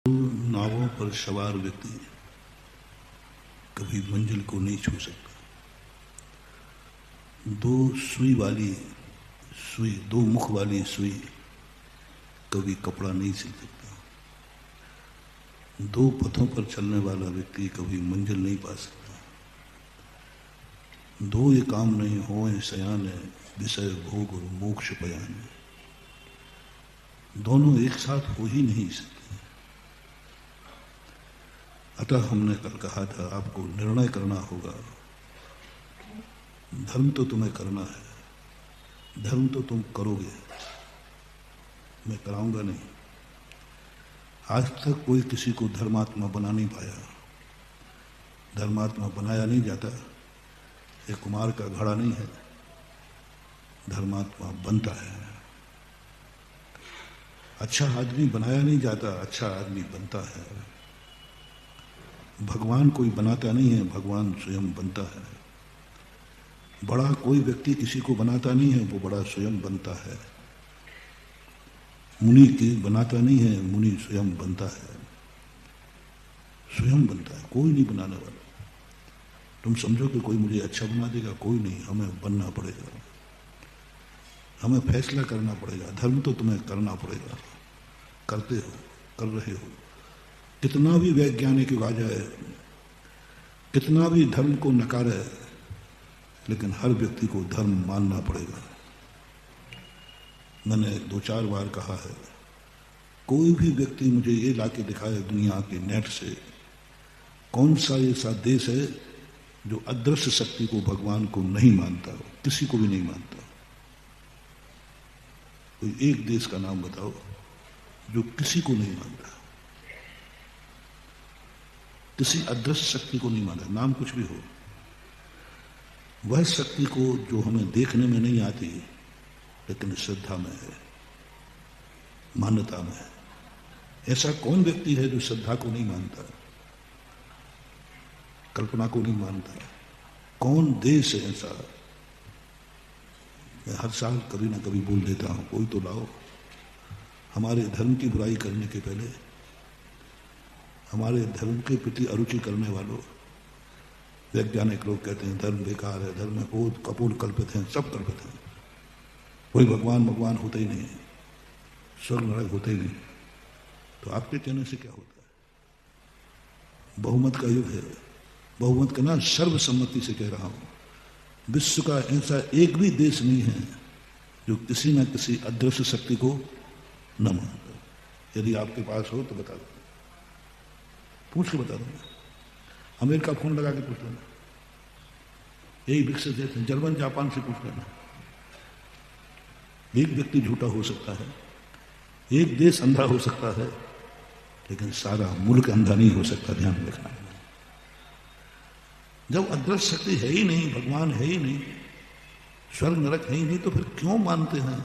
नावों पर सवार व्यक्ति कभी मंजिल को नहीं छू सकता। दो मुख वाली सुई कभी कपड़ा नहीं सिल सकता। दो पथों पर चलने वाला व्यक्ति कभी मंजिल नहीं पा सकता। दो ये काम नहीं होए सयान है, विषय भोग और मोक्ष पयान है। दोनों एक साथ हो ही नहीं सकते। अतः हमने कल कहा था आपको निर्णय करना होगा। धर्म तो तुम्हें करना है, धर्म तो तुम करोगे, मैं कराऊंगा नहीं। आज तक कोई किसी को धर्मात्मा बना नहीं पाया। धर्मात्मा बनाया नहीं जाता, ये कुमार का घड़ा नहीं है। धर्मात्मा बनता है। अच्छा आदमी बनाया नहीं जाता, अच्छा आदमी बनता है। भगवान कोई बनाता नहीं है, भगवान स्वयं बनता है। बड़ा कोई व्यक्ति किसी को बनाता नहीं है, वो बड़ा स्वयं बनता है। मुनि की बनाता नहीं है, मुनि स्वयं बनता है। स्वयं बनता है, कोई नहीं बनाने वाला। तुम समझो कि कोई मुझे अच्छा बना देगा, कोई नहीं। हमें बनना पड़ेगा, हमें फैसला करना पड़ेगा। धर्म तो तुम्हें करना पड़ेगा, करते हो, कर रहे हो। कितना भी वैज्ञानिक आ जाए, कितना भी धर्म को नकारे, लेकिन हर व्यक्ति को धर्म मानना पड़ेगा। मैंने 2-4 बार कहा है, कोई भी व्यक्ति मुझे ये लाके दिखाए दुनिया के नेट से, कौन सा ऐसा देश है जो अदृश्य शक्ति को, भगवान को नहीं मानता हो। किसी को भी नहीं मानता। कोई एक देश का नाम बताओ जो किसी को नहीं मानता, किसी अदृश्य शक्ति को नहीं मानता। नाम कुछ भी हो, वह शक्ति को जो हमें देखने में नहीं आती, लेकिन श्रद्धा में है, मान्यता में है। ऐसा कौन व्यक्ति है जो श्रद्धा को नहीं मानता, कल्पना को नहीं मानता? कौन देश है ऐसा? मैं हर साल कभी ना कभी बोल देता हूं, कोई तो लाओ। हमारे धर्म की बुराई करने के पहले, हमारे धर्म के प्रति अरुचि करने वालों, वैज्ञानिक लोग कहते हैं धर्म बेकार है, धर्म में बहुत कपूर कल्पित हैं, सब कल्पित हैं। कोई भगवान होता ही नहीं, स्वर्ग नरक होते ही नहीं। तो आपके कहने से क्या होता है? बहुमत का युग है। बहुमत का ना, सर्वसम्मति से कह रहा हूं। विश्व का ऐसा एक भी देश नहीं है जो किसी न किसी अदृश्य शक्ति को न मानता। यदि आपके पास हो तो बता दो, पूछ के बता दूंगा। अमेरिका फोन लगा के पूछ लेना, यही विकसित देश है। जर्मन जापान से पूछ लेना। एक व्यक्ति झूठा हो सकता है, एक देश अंधा हो सकता है, लेकिन सारा मुल्क अंधा नहीं हो सकता। ध्यान रखना। जब अदृश्य शक्ति है ही नहीं, भगवान है ही नहीं, स्वर्ग नरक है ही नहीं, तो फिर क्यों मानते हैं?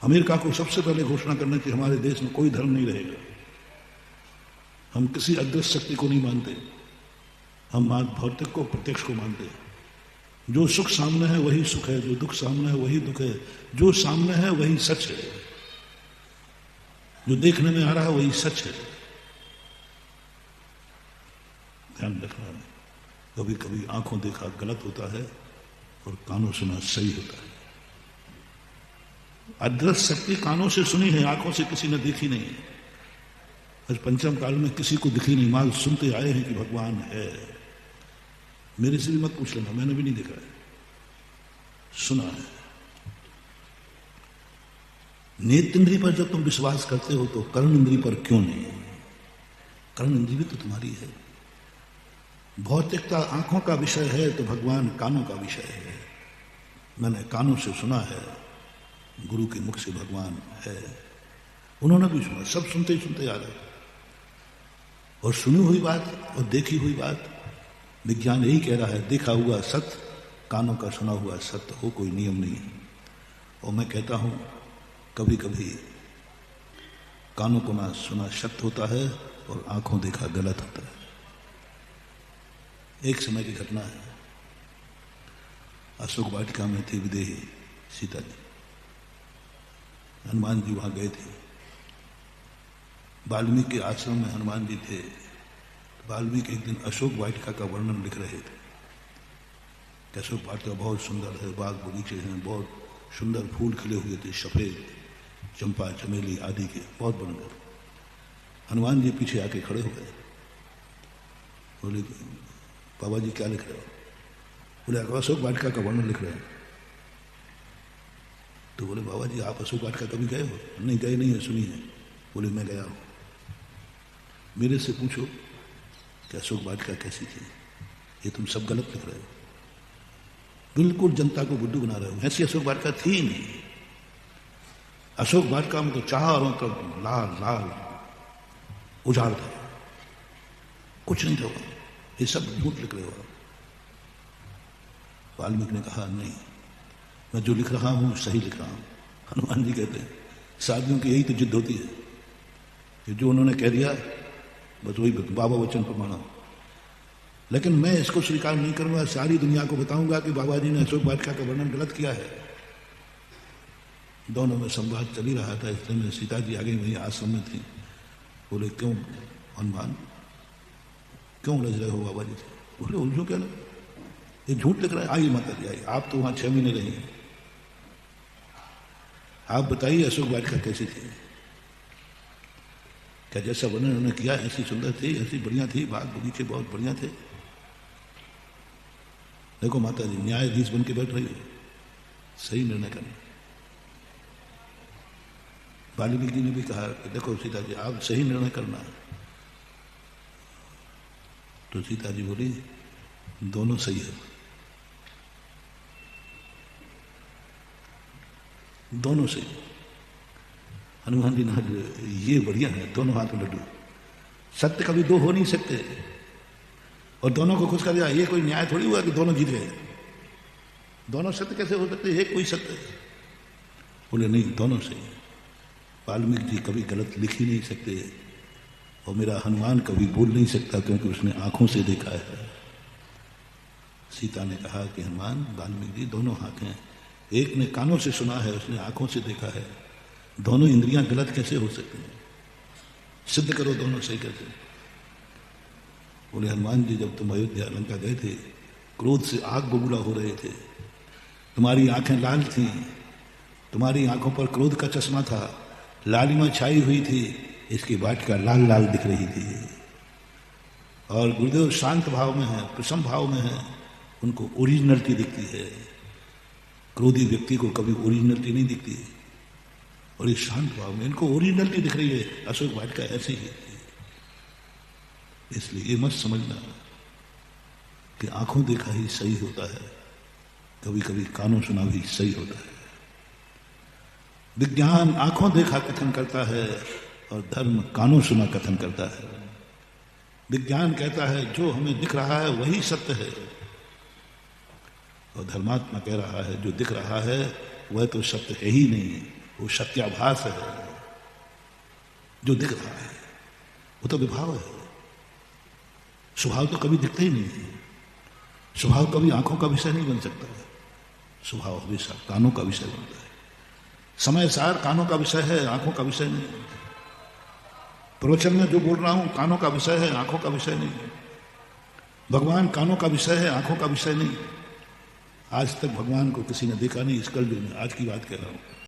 अमेरिका को सबसे पहले घोषणा करना कि हमारे देश में कोई धर्म नहीं रहेगा। हम किसी अदृश्य शक्ति को नहीं मानते, हम भौतिक को, प्रत्यक्ष को मानते हैं। जो सुख सामने है वही सुख है, जो दुख सामने है वही दुख है, जो सामने है वही सच है, जो देखने में आ रहा है वही सच है। ध्यान रखना है। कभी कभी आंखों देखा गलत होता है और कानों सुना सही होता है। अदृश्य शक्ति कानों से सुनी है, आंखों से किसी ने देखी नहीं है। आज पंचम काल में किसी को दिखी नहीं, माल सुनते आए हैं कि भगवान है। मेरे से भी मत पूछ लेना, मैंने भी नहीं देखा है, सुना है। नेत्र इंद्री पर जब तुम विश्वास करते हो तो कर्ण इंद्री पर क्यों नहीं? कर्ण इंद्री भी तो तुम्हारी है। भौतिकता आंखों का विषय है तो भगवान कानों का विषय है। मैंने कानों से सुना है, गुरु के मुख से भगवान है। उन्होंने भी सुना, सब सुनते ही सुनते आ रहे। और सुनी हुई बात और देखी हुई बात, विज्ञान यही कह रहा है, देखा हुआ सत्य, कानों का सुना हुआ सत्य हो, कोई नियम नहीं है। और मैं कहता हूं, कभी कभी कानों को ना सुना सत्य होता है और आंखों देखा गलत होता है। एक समय की घटना है, अशोक वाटिका में थी विदेही सीता जी, हनुमान जी वहां गए थे। वाल्मीकि के आश्रम में हनुमान जी थे। वाल्मीकि एक दिन अशोक वाटिका का वर्णन लिख रहे थे कि अशोक वाटिका बहुत सुंदर है, बाग बगीचे हैं, बहुत सुंदर फूल खिले हुए थे, सफेद चंपा चमेली आदि के, बहुत बढ़िया। हनुमान जी पीछे आके खड़े हो गए, बोले बाबा जी क्या लिख रहे हो? बोले अशोक वाटिका का वर्णन लिख रहे हैं। तो बोले बाबा जी आप अशोक वाटिका कभी गए हो? नहीं गए नहीं है, सुनी है। बोले मैं गया हूं, मेरे से पूछो कि अशोक वाटिका कैसी थी, ये तुम सब गलत लिख रहे हो, बिल्कुल जनता को बुद्धू बना रहे हो। ऐसी अशोक वाटिका थी ही नहीं। अशोक वाटिका में तो चारों तरफ लाल लाल उजाड़ था, कुछ नहीं था, ये सब झूठ लिख रहे हो। वाल्मीकि ने कहा नहीं, मैं जो लिख रहा हूं सही लिख रहा हूं। हनुमान जी कहते हैं साधुओं की यही तो जिद होती है कि जो उन्होंने कह दिया बस वही बाबा वचन प्रमाण। लेकिन मैं इसको स्वीकार नहीं करूंगा, सारी दुनिया को बताऊंगा कि बाबा जी ने अशोक वाटिका का वर्णन गलत किया है। दोनों में संवाद चल ही रहा था। इसलिए में सीता जी आगे वही आश्रम में थी। बोले क्यों हनुमान, क्यों उलझ रहे हो बाबा जी से? बोले उलझो क्या, ये झूठ लिख रहा है। आइए माता जी आइए, आप तो वहां 6 महीने रही हैं, आप बताइए अशोक वाटिका कैसी थी? क्या जैसा वर्णन उन्होंने किया ऐसी सुंदर थी, ऐसी बढ़िया थी, बाग बगीचे बहुत बढ़िया थे? देखो माता जी न्यायाधीश बन के बैठ रही हो, सही निर्णय करना। वाल्मीकि जी ने भी कहा कि देखो सीता जी आप सही निर्णय करना। तो सीता जी बोली दोनों सही है, दोनों सही। हनुमान जी ने ये बढ़िया है, दोनों हाथ में लड्डू। सत्य कभी दो हो नहीं सकते, और दोनों को खुश कर दिया। ये कोई न्याय थोड़ी हुआ कि दोनों जीत गए। दोनों सत्य कैसे हो सकते? एक कोई सत्य। बोले नहीं दोनों सही। वाल्मीकि जी कभी गलत लिख ही नहीं सकते, और मेरा हनुमान कभी बोल नहीं सकता क्योंकि उसने आंखों से देखा है। सीता ने कहा कि हनुमान वाल्मीकि जी दोनों हाथ हैं, एक ने कानों से सुना है, उसने आंखों से देखा है, दोनों इंद्रियां गलत कैसे हो सकती हैं? सिद्ध करो दोनों सही कैसे। बोले हनुमान जी जब तुम अयोध्या लंका गए थे, क्रोध से आग बबूला हो रहे थे, तुम्हारी आंखें लाल थीं, तुम्हारी आंखों पर क्रोध का चश्मा था, लालिमा छाई हुई थी, इसकी वाटिका लाल लाल दिख रही थी। और गुरुदेव शांत भाव में है, प्रसन्न भाव में है, उनको ओरिजिनलिटी दिखती है। क्रोधी व्यक्ति को कभी ओरिजिनलिटी नहीं दिखती, और ये शांत भाव में इनको ओरिजिनलिटी दिख रही है। अशोक वाटिका ऐसी ही है। इसलिए ये मत समझना कि आंखों देखा ही सही होता है, कभी कभी कानों सुना भी सही होता है। विज्ञान आंखों देखा कथन करता है, और धर्म कानों सुना कथन करता है। विज्ञान कहता है जो हमें दिख रहा है वही सत्य है, और धर्मात्मा कह रहा है जो दिख रहा है वह तो सत्य है ही नहीं, वो सत्याभास है। जो दिख रहा है वो तो विभाव है, स्वभाव तो कभी दिखता ही नहीं है। स्वभाव कभी आंखों का विषय नहीं बन सकता है, स्वभाव हमेशा कानों का विषय बनता है। समय सार कानों का विषय है, आंखों का विषय नहीं। प्रवचन में जो बोल रहा हूं कानों का विषय है, आंखों का विषय नहीं। भगवान कानों का विषय है, आंखों का विषय नहीं। आज तक भगवान को किसी ने देखा नहीं इस कलयुग में, आज की बात कह रहा हूं।